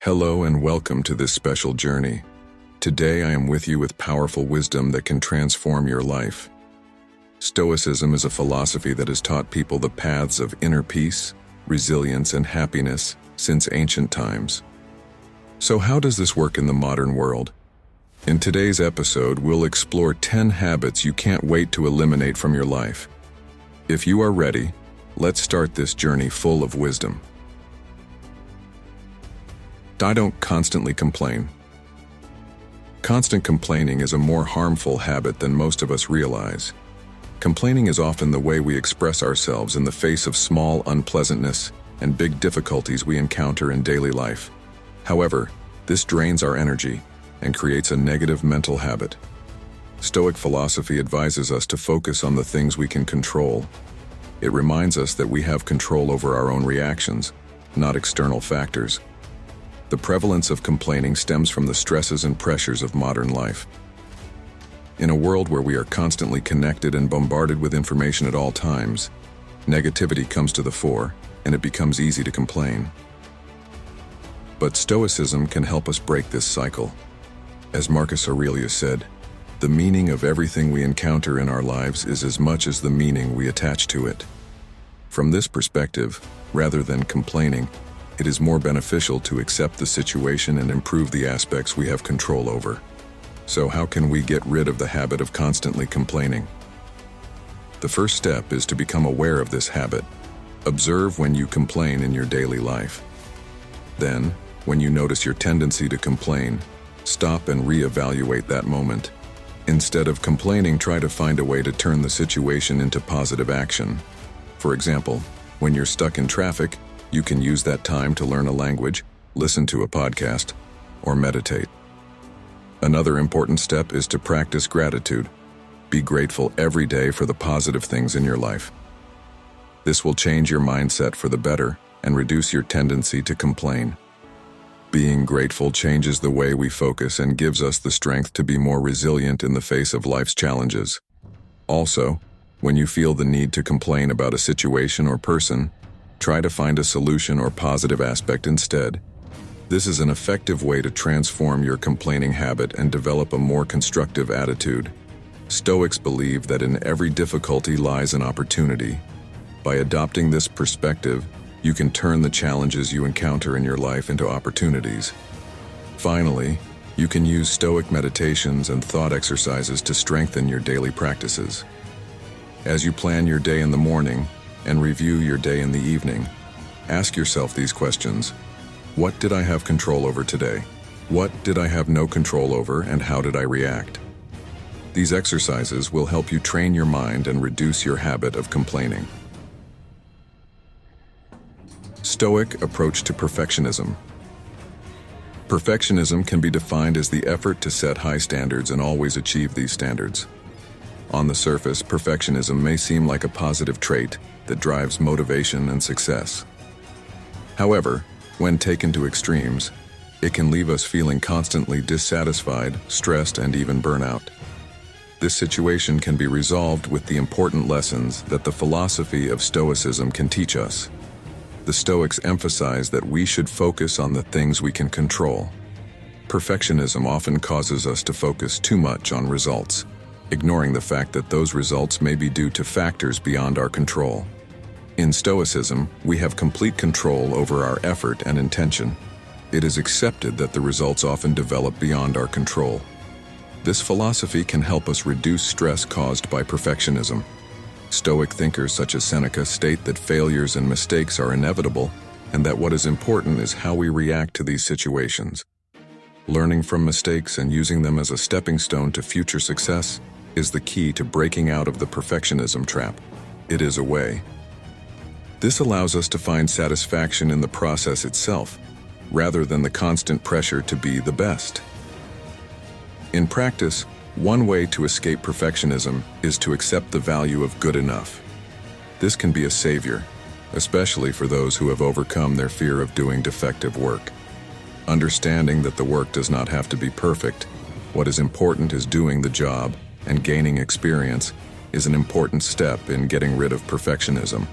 Hello and welcome to this special journey. Today I am with you with powerful wisdom that can transform your life. Stoicism is a philosophy that has taught people the paths of inner peace, resilience, and happiness since ancient times. So how does this work in the modern world? In today's episode, we'll explore 10 habits you can't wait to eliminate from your life. If you are ready, let's start this journey full of wisdom. I don't constantly complain. Constant complaining is a more harmful habit than most of us realize. Complaining is often the way we express ourselves in the face of small unpleasantness and big difficulties we encounter in daily life. However, this drains our energy and creates a negative mental habit. Stoic philosophy advises us to focus on the things we can control. It reminds us that we have control over our own reactions, not external factors. The prevalence of complaining stems from the stresses and pressures of modern life. In a world where we are constantly connected and bombarded with information at all times, negativity comes to the fore, and it becomes easy to complain. But Stoicism can help us break this cycle. As Marcus Aurelius said, "The meaning of everything we encounter in our lives is as much as the meaning we attach to it." From this perspective, rather than complaining, it is more beneficial to accept the situation and improve the aspects we have control over. So how can we get rid of the habit of constantly complaining? The first step is to become aware of this habit. Observe when you complain in your daily life. Then, when you notice your tendency to complain, stop and reevaluate that moment. Instead of complaining, try to find a way to turn the situation into positive action. For example, when you're stuck in traffic, you can use that time to learn a language, listen to a podcast, or meditate. Another important step is to practice gratitude. Be grateful every day for the positive things in your life. This will change your mindset for the better and reduce your tendency to complain. Being grateful changes the way we focus and gives us the strength to be more resilient in the face of life's challenges. Also, when you feel the need to complain about a situation or person, try to find a solution or positive aspect instead. This is an effective way to transform your complaining habit and develop a more constructive attitude. Stoics believe that in every difficulty lies an opportunity. By adopting this perspective, you can turn the challenges you encounter in your life into opportunities. Finally, you can use Stoic meditations and thought exercises to strengthen your daily practices. As you plan your day in the morning, and review your day in the evening, ask yourself these questions. What did I have control over today? What did I have no control over, and how did I react? These exercises will help you train your mind and reduce your habit of complaining. Stoic approach to perfectionism. Perfectionism can be defined as the effort to set high standards and always achieve these standards. On the surface, perfectionism may seem like a positive trait that drives motivation and success. However, when taken to extremes, it can leave us feeling constantly dissatisfied, stressed, and even burnout. This situation can be resolved with the important lessons that the philosophy of Stoicism can teach us. The Stoics emphasize that we should focus on the things we can control. Perfectionism often causes us to focus too much on results, ignoring the fact that those results may be due to factors beyond our control. In Stoicism, we have complete control over our effort and intention. It is accepted that the results often develop beyond our control. This philosophy can help us reduce stress caused by perfectionism. Stoic thinkers such as Seneca state that failures and mistakes are inevitable, and that what is important is how we react to these situations. Learning from mistakes and using them as a stepping stone to future success is the key to breaking out of the perfectionism trap. It is a way. This allows us to find satisfaction in the process itself, rather than the constant pressure to be the best. In practice, one way to escape perfectionism is to accept the value of good enough. This can be a savior, especially for those who have overcome their fear of doing defective work. Understanding that the work does not have to be perfect, what is important is doing the job, and gaining experience is an important step in getting rid of perfectionism.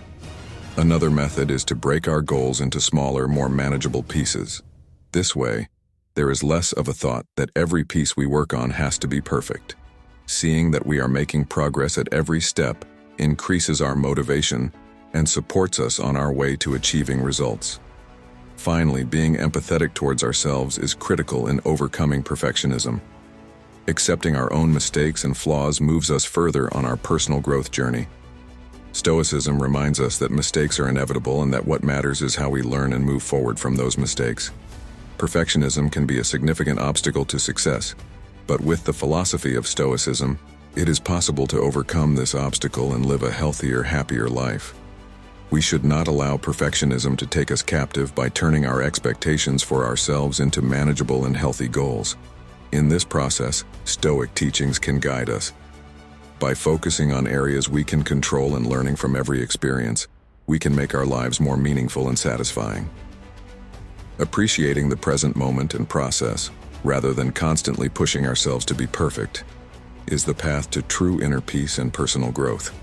Another method is to break our goals into smaller, more manageable pieces. This way, there is less of a thought that every piece we work on has to be perfect. Seeing that we are making progress at every step increases our motivation and supports us on our way to achieving results. Finally, being empathetic towards ourselves is critical in overcoming perfectionism. Accepting our own mistakes and flaws moves us further on our personal growth journey. Stoicism reminds us that mistakes are inevitable and that what matters is how we learn and move forward from those mistakes. Perfectionism can be a significant obstacle to success, but with the philosophy of Stoicism, it is possible to overcome this obstacle and live a healthier, happier life. We should not allow perfectionism to take us captive by turning our expectations for ourselves into manageable and healthy goals. In this process, Stoic teachings can guide us. By focusing on areas we can control and learning from every experience, we can make our lives more meaningful and satisfying. Appreciating the present moment and process, rather than constantly pushing ourselves to be perfect, is the path to true inner peace and personal growth.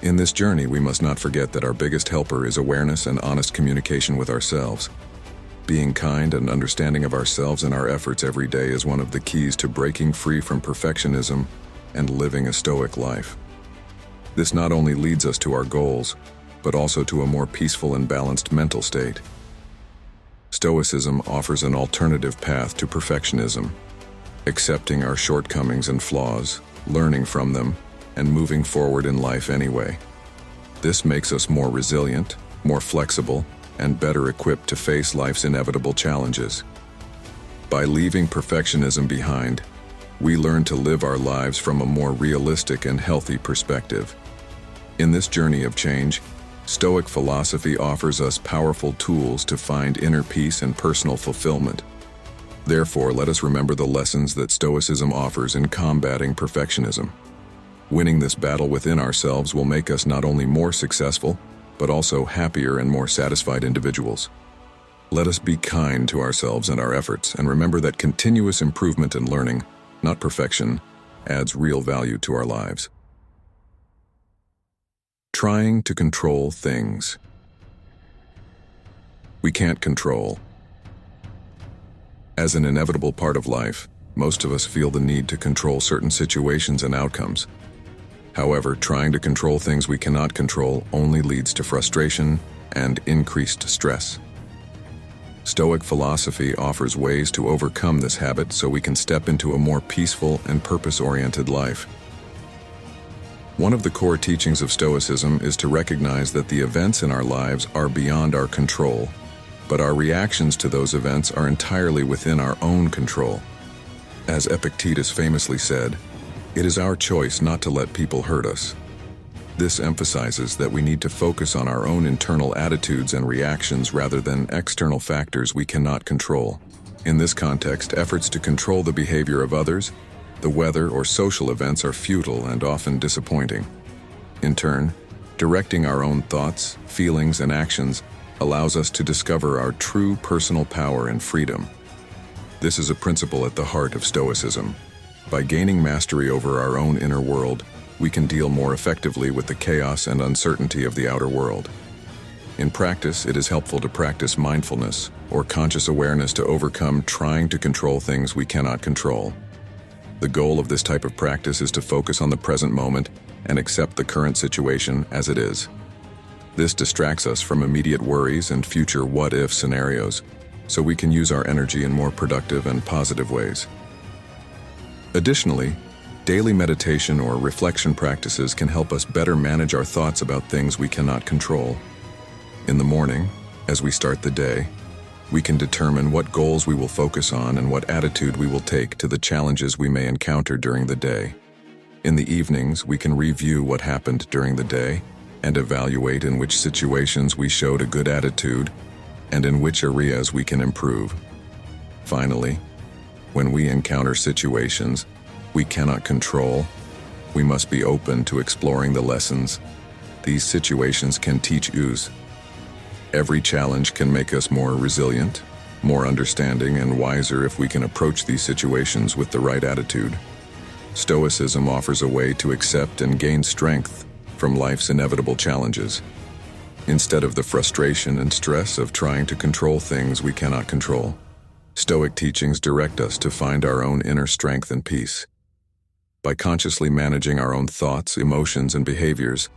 In this journey, we must not forget that our biggest helper is awareness and honest communication with ourselves. Being kind and understanding of ourselves and our efforts every day is one of the keys to breaking free from perfectionism and living a Stoic life. This not only leads us to our goals, but also to a more peaceful and balanced mental state. Stoicism offers an alternative path to perfectionism, accepting our shortcomings and flaws, learning from them, and moving forward in life anyway. This makes us more resilient, more flexible, and better equipped to face life's inevitable challenges. By leaving perfectionism behind, we learn to live our lives from a more realistic and healthy perspective. In this journey of change, Stoic philosophy offers us powerful tools to find inner peace and personal fulfillment. Therefore, let us remember the lessons that Stoicism offers in combating perfectionism. Winning this battle within ourselves will make us not only more successful, but also happier and more satisfied individuals. Let us be kind to ourselves and our efforts, and remember that continuous improvement and learning, not perfection, adds real value to our lives. Trying to control things we can't control. As an inevitable part of life, most of us feel the need to control certain situations and outcomes. However, trying to control things we cannot control only leads to frustration and increased stress. Stoic philosophy offers ways to overcome this habit so we can step into a more peaceful and purpose-oriented life. One of the core teachings of Stoicism is to recognize that the events in our lives are beyond our control, but our reactions to those events are entirely within our own control. As Epictetus famously said, "It is our choice not to let people hurt us." This emphasizes that we need to focus on our own internal attitudes and reactions rather than external factors we cannot control. In this context, efforts to control the behavior of others, the weather, or social events are futile and often disappointing. In turn, directing our own thoughts, feelings, and actions allows us to discover our true personal power and freedom. This is a principle at the heart of Stoicism. By gaining mastery over our own inner world, we can deal more effectively with the chaos and uncertainty of the outer world. In practice, it is helpful to practice mindfulness, or conscious awareness, to overcome trying to control things we cannot control. The goal of this type of practice is to focus on the present moment and accept the current situation as it is. This distracts us from immediate worries and future what-if scenarios, so we can use our energy in more productive and positive ways. Additionally, daily meditation or reflection practices can help us better manage our thoughts about things we cannot control. In the morning, as we start the day, we can determine what goals we will focus on and what attitude we will take to the challenges we may encounter during the day. In the evenings, we can review what happened during the day and evaluate in which situations we showed a good attitude and in which areas we can improve. Finally, when we encounter situations we cannot control, we must be open to exploring the lessons these situations can teach us. Every challenge can make us more resilient, more understanding, and wiser if we can approach these situations with the right attitude. Stoicism offers a way to accept and gain strength from life's inevitable challenges, instead of the frustration and stress of trying to control things we cannot control. Stoic teachings direct us to find our own inner strength and peace. By consciously managing our own thoughts, emotions, and behaviors,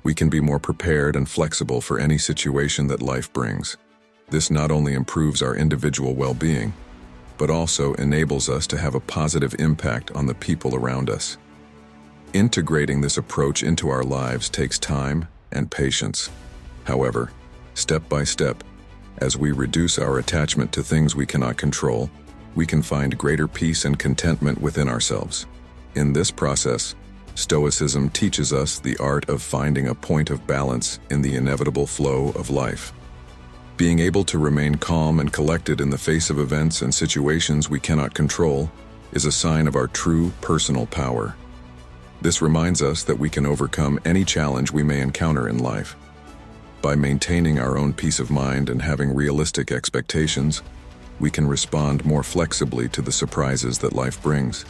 we can be more prepared and flexible for any situation that life brings. This not only improves our individual well-being, but also enables us to have a positive impact on the people around us. Integrating this approach into our lives takes time and patience. However, step by step, as we reduce our attachment to things we cannot control, we can find greater peace and contentment within ourselves. In this process, Stoicism teaches us the art of finding a point of balance in the inevitable flow of life. Being able to remain calm and collected in the face of events and situations we cannot control is a sign of our true personal power. This reminds us that we can overcome any challenge we may encounter in life. By maintaining our own peace of mind and having realistic expectations, we can respond more flexibly to the surprises that life brings.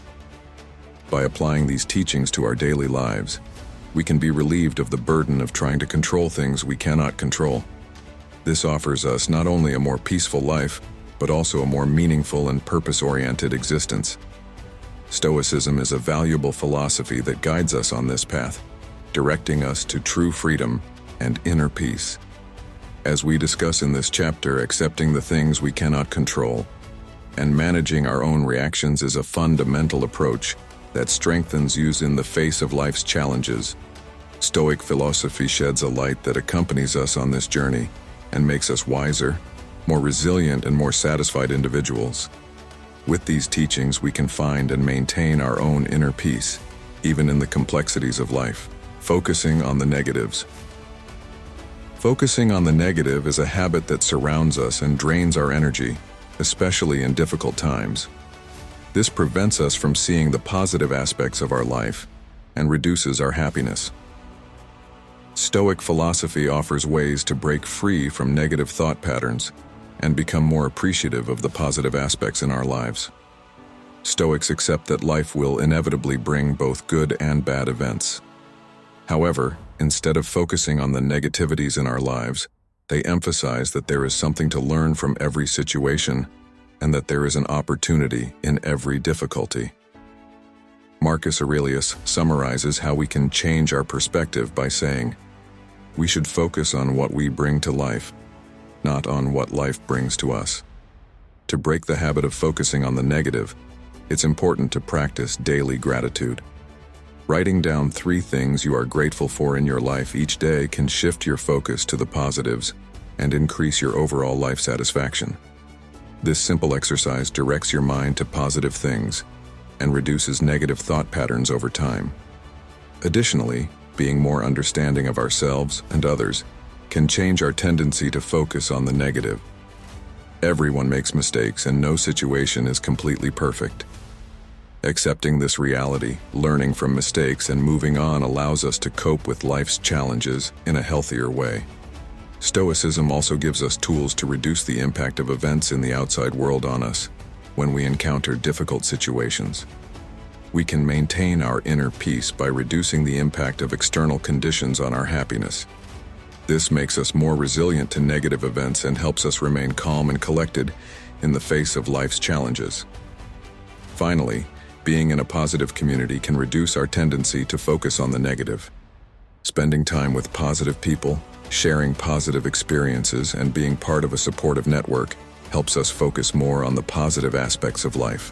By applying these teachings to our daily lives, we can be relieved of the burden of trying to control things we cannot control. This offers us not only a more peaceful life, but also a more meaningful and purpose-oriented existence. Stoicism is a valuable philosophy that guides us on this path, directing us to true freedom and inner peace. As we discuss in this chapter, accepting the things we cannot control and managing our own reactions is a fundamental approach that strengthens us in the face of life's challenges. Stoic philosophy sheds a light that accompanies us on this journey and makes us wiser, more resilient, and more satisfied individuals. With these teachings, we can find and maintain our own inner peace, even in the complexities of life. Focusing on the negatives. Focusing on the negative is a habit that surrounds us and drains our energy, especially in difficult times. This prevents us from seeing the positive aspects of our life and reduces our happiness. Stoic philosophy offers ways to break free from negative thought patterns and become more appreciative of the positive aspects in our lives. Stoics accept that life will inevitably bring both good and bad events. However, instead of focusing on the negativities in our lives, they emphasize that there is something to learn from every situation and that there is an opportunity in every difficulty. Marcus Aurelius summarizes how we can change our perspective by saying, "We should focus on what we bring to life, not on what life brings to us." To break the habit of focusing on the negative, it's important to practice daily gratitude. Writing down 3 things you are grateful for in your life each day can shift your focus to the positives and increase your overall life satisfaction. This simple exercise directs your mind to positive things and reduces negative thought patterns over time. Additionally, being more understanding of ourselves and others can change our tendency to focus on the negative. Everyone makes mistakes and no situation is completely perfect. Accepting this reality, learning from mistakes, and moving on allows us to cope with life's challenges in a healthier way. Stoicism also gives us tools to reduce the impact of events in the outside world on us when we encounter difficult situations. We can maintain our inner peace by reducing the impact of external conditions on our happiness. This makes us more resilient to negative events and helps us remain calm and collected in the face of life's challenges. Finally, being in a positive community can reduce our tendency to focus on the negative. Spending time with positive people, sharing positive experiences, and being part of a supportive network helps us focus more on the positive aspects of life.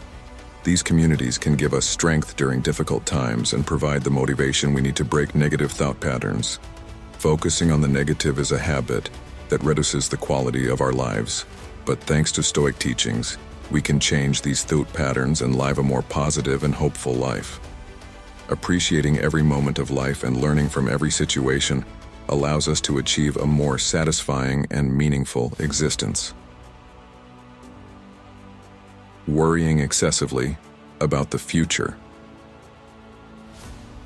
These communities can give us strength during difficult times and provide the motivation we need to break negative thought patterns. Focusing on the negative is a habit that reduces the quality of our lives, but thanks to Stoic teachings, we can change these thought patterns and live a more positive and hopeful life. Appreciating every moment of life and learning from every situation allows us to achieve a more satisfying and meaningful existence. Worrying excessively about the future.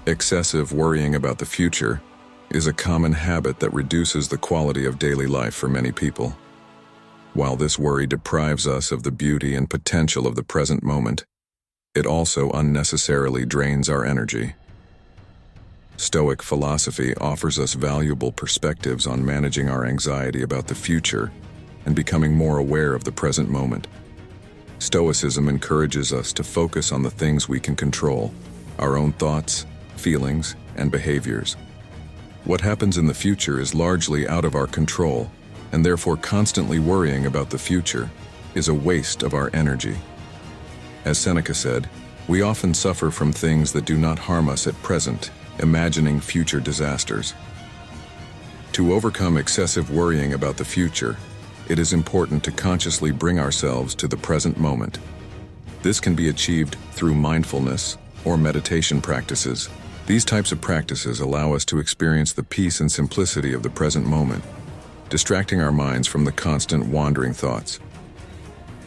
Excessive worrying about the future is a common habit that reduces the quality of daily life for many people. While this worry deprives us of the beauty and potential of the present moment, it also unnecessarily drains our energy. Stoic philosophy offers us valuable perspectives on managing our anxiety about the future and becoming more aware of the present moment. Stoicism encourages us to focus on the things we can control, our own thoughts, feelings, and behaviors. What happens in the future is largely out of our control, and therefore constantly worrying about the future is a waste of our energy. As Seneca said, we often suffer from things that do not harm us at present, imagining future disasters. To overcome excessive worrying about the future, it is important to consciously bring ourselves to the present moment. This can be achieved through mindfulness or meditation practices. These types of practices allow us to experience the peace and simplicity of the present moment, distracting our minds from the constant wandering thoughts.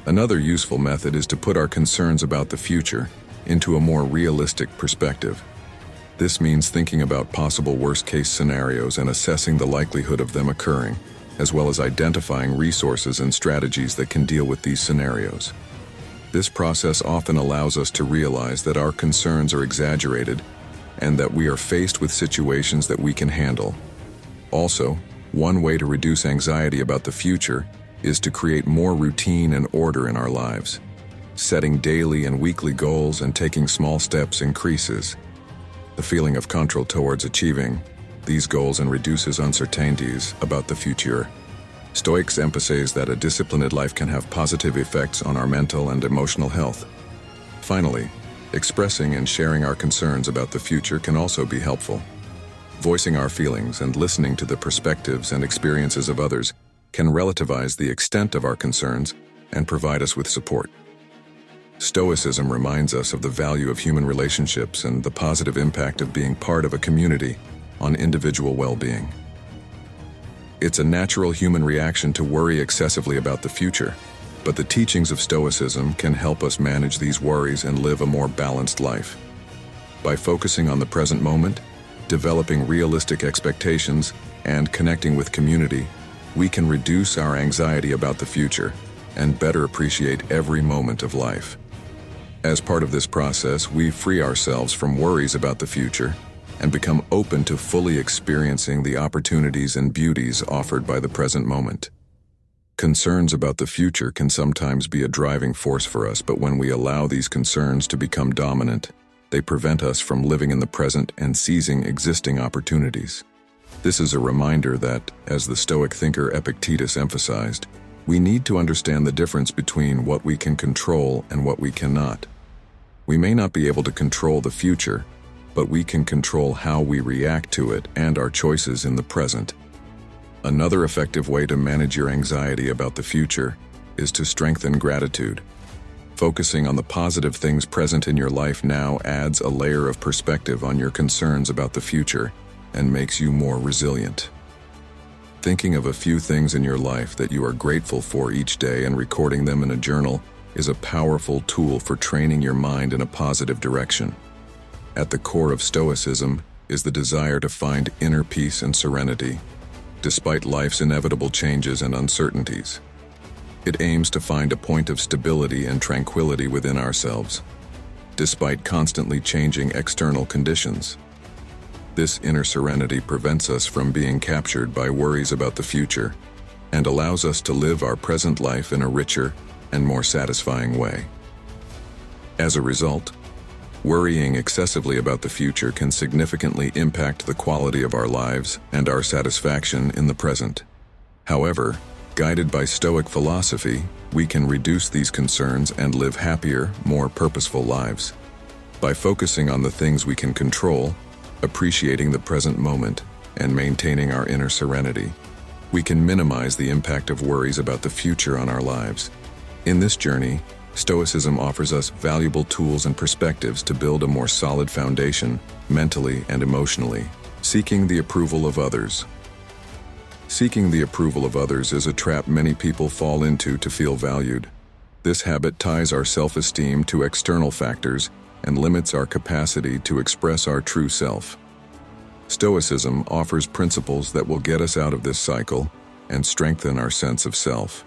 Another useful method is to put our concerns about the future into a more realistic perspective. This means thinking about possible worst-case scenarios and assessing the likelihood of them occurring, as well as identifying resources and strategies that can deal with these scenarios. This process often allows us to realize that our concerns are exaggerated and that we are faced with situations that we can handle. Also, one way to reduce anxiety about the future is to create more routine and order in our lives. Setting daily and weekly goals and taking small steps increases the feeling of control towards achieving these goals and reduces uncertainties about the future. Stoics emphasize that a disciplined life can have positive effects on our mental and emotional health. Finally, expressing and sharing our concerns about the future can also be helpful. Voicing our feelings and listening to the perspectives and experiences of others can relativize the extent of our concerns and provide us with support. Stoicism reminds us of the value of human relationships and the positive impact of being part of a community on individual well-being. It's a natural human reaction to worry excessively about the future, but the teachings of Stoicism can help us manage these worries and live a more balanced life. By focusing on the present moment, developing realistic expectations, and connecting with community, we can reduce our anxiety about the future and better appreciate every moment of life. As part of this process, we free ourselves from worries about the future and become open to fully experiencing the opportunities and beauties offered by the present moment. Concerns about the future can sometimes be a driving force for us, but when we allow these concerns to become dominant, they prevent us from living in the present and seizing existing opportunities. This is a reminder that, as the Stoic thinker Epictetus emphasized, we need to understand the difference between what we can control and what we cannot. We may not be able to control the future, but we can control how we react to it and our choices in the present. Another effective way to manage your anxiety about the future is to strengthen gratitude. Focusing on the positive things present in your life now adds a layer of perspective on your concerns about the future and makes you more resilient. Thinking of a few things in your life that you are grateful for each day and recording them in a journal is a powerful tool for training your mind in a positive direction. At the core of Stoicism is the desire to find inner peace and serenity, despite life's inevitable changes and uncertainties. It aims to find a point of stability and tranquility within ourselves, despite constantly changing external conditions. This inner serenity prevents us from being captured by worries about the future and allows us to live our present life in a richer and more satisfying way. As a result, worrying excessively about the future can significantly impact the quality of our lives and our satisfaction in the present. However, guided by Stoic philosophy, we can reduce these concerns and live happier, more purposeful lives. By focusing on the things we can control, appreciating the present moment, and maintaining our inner serenity, we can minimize the impact of worries about the future on our lives. In this journey, Stoicism offers us valuable tools and perspectives to build a more solid foundation, mentally and emotionally. Seeking the approval of others. Seeking the approval of others is a trap many people fall into to feel valued. This habit ties our self-esteem to external factors and limits our capacity to express our true self. Stoicism offers principles that will get us out of this cycle and strengthen our sense of self.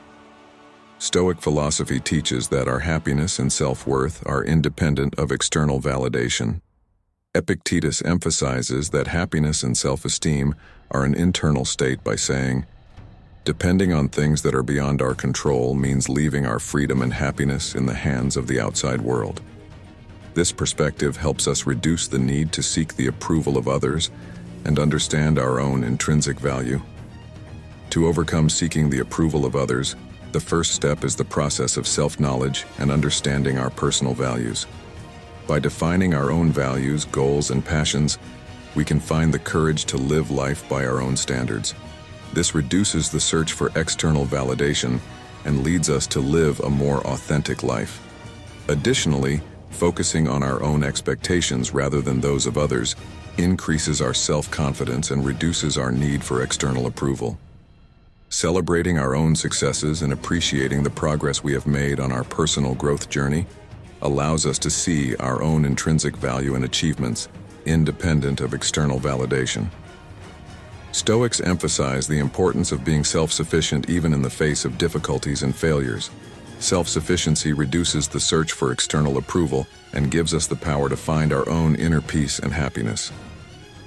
Stoic philosophy teaches that our happiness and self-worth are independent of external validation. Epictetus emphasizes that happiness and self-esteem are an internal state by saying, Depending on things that are beyond our control means leaving our freedom and happiness in the hands of the outside world. This perspective helps us reduce the need to seek the approval of others and understand our own intrinsic value. To overcome seeking the approval of others, the first step is the process of self-knowledge and understanding our personal values. By defining our own values, goals, and passions, we can find the courage to live life by our own standards. This reduces the search for external validation and leads us to live a more authentic life. Additionally, focusing on our own expectations rather than those of others increases our self-confidence and reduces our need for external approval. Celebrating our own successes and appreciating the progress we have made on our personal growth journey allows us to see our own intrinsic value and achievements, independent of external validation. Stoics emphasize the importance of being self-sufficient even in the face of difficulties and failures. Self-sufficiency reduces the search for external approval and gives us the power to find our own inner peace and happiness.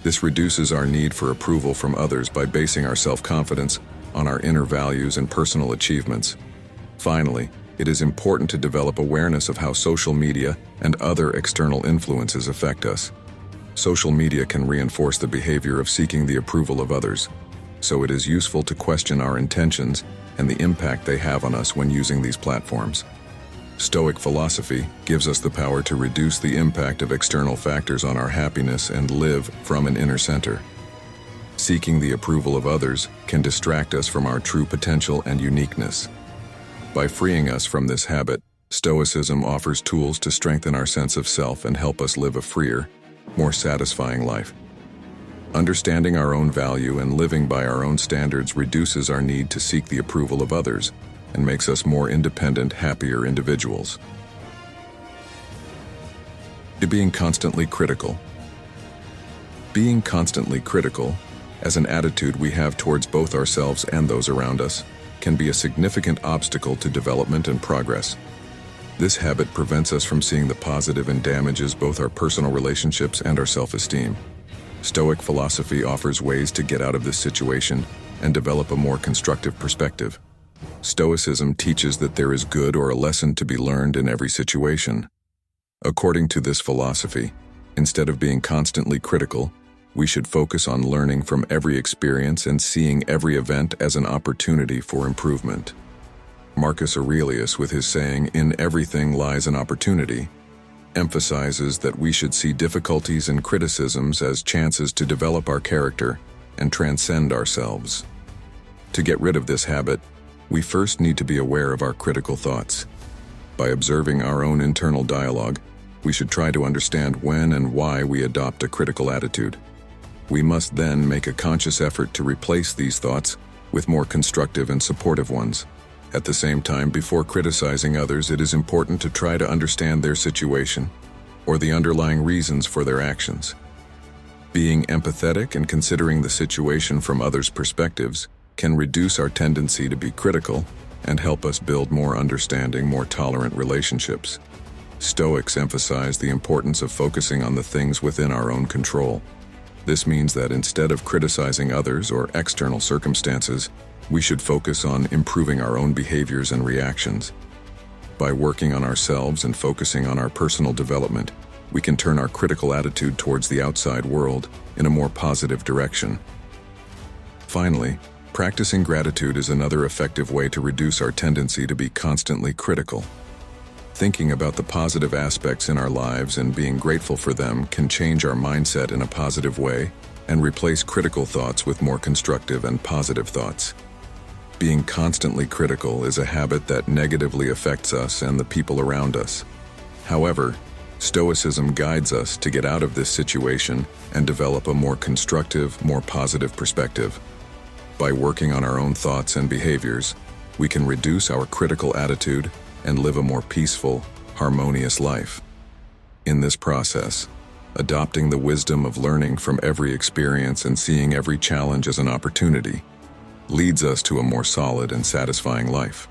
This reduces our need for approval from others by basing our self-confidence on our inner values and personal achievements. Finally, it is important to develop awareness of how social media and other external influences affect us. Social media can reinforce the behavior of seeking the approval of others, so it is useful to question our intentions and the impact they have on us when using these platforms. Stoic philosophy gives us the power to reduce the impact of external factors on our happiness and live from an inner center. Seeking the approval of others can distract us from our true potential and uniqueness. By freeing us from this habit, Stoicism offers tools to strengthen our sense of self and help us live a freer, more satisfying life. Understanding our own value and living by our own standards reduces our need to seek the approval of others and makes us more independent, happier individuals. Being constantly critical. Being constantly critical, as an attitude we have towards both ourselves and those around us, can be a significant obstacle to development and progress. This habit prevents us from seeing the positive and damages both our personal relationships and our self-esteem. Stoic philosophy offers ways to get out of this situation and develop a more constructive perspective. Stoicism teaches that there is good or a lesson to be learned in every situation. According to this philosophy, instead of being constantly critical, we should focus on learning from every experience and seeing every event as an opportunity for improvement. Marcus Aurelius, with his saying, "In everything lies an opportunity," emphasizes that we should see difficulties and criticisms as chances to develop our character and transcend ourselves. To get rid of this habit, we first need to be aware of our critical thoughts. By observing our own internal dialogue, we should try to understand when and why we adopt a critical attitude. We must then make a conscious effort to replace these thoughts with more constructive and supportive ones. At the same time, before criticizing others, it is important to try to understand their situation or the underlying reasons for their actions. Being empathetic and considering the situation from others' perspectives can reduce our tendency to be critical and help us build more understanding, more tolerant relationships. Stoics emphasize the importance of focusing on the things within our own control. This means that instead of criticizing others or external circumstances, we should focus on improving our own behaviors and reactions. By working on ourselves and focusing on our personal development, we can turn our critical attitude towards the outside world in a more positive direction. Finally, practicing gratitude is another effective way to reduce our tendency to be constantly critical. Thinking about the positive aspects in our lives and being grateful for them can change our mindset in a positive way and replace critical thoughts with more constructive and positive thoughts. Being constantly critical is a habit that negatively affects us and the people around us. However, Stoicism guides us to get out of this situation and develop a more constructive, more positive perspective. By working on our own thoughts and behaviors, we can reduce our critical attitude and live a more peaceful, harmonious life. In this process, adopting the wisdom of learning from every experience and seeing every challenge as an opportunity leads us to a more solid and satisfying life.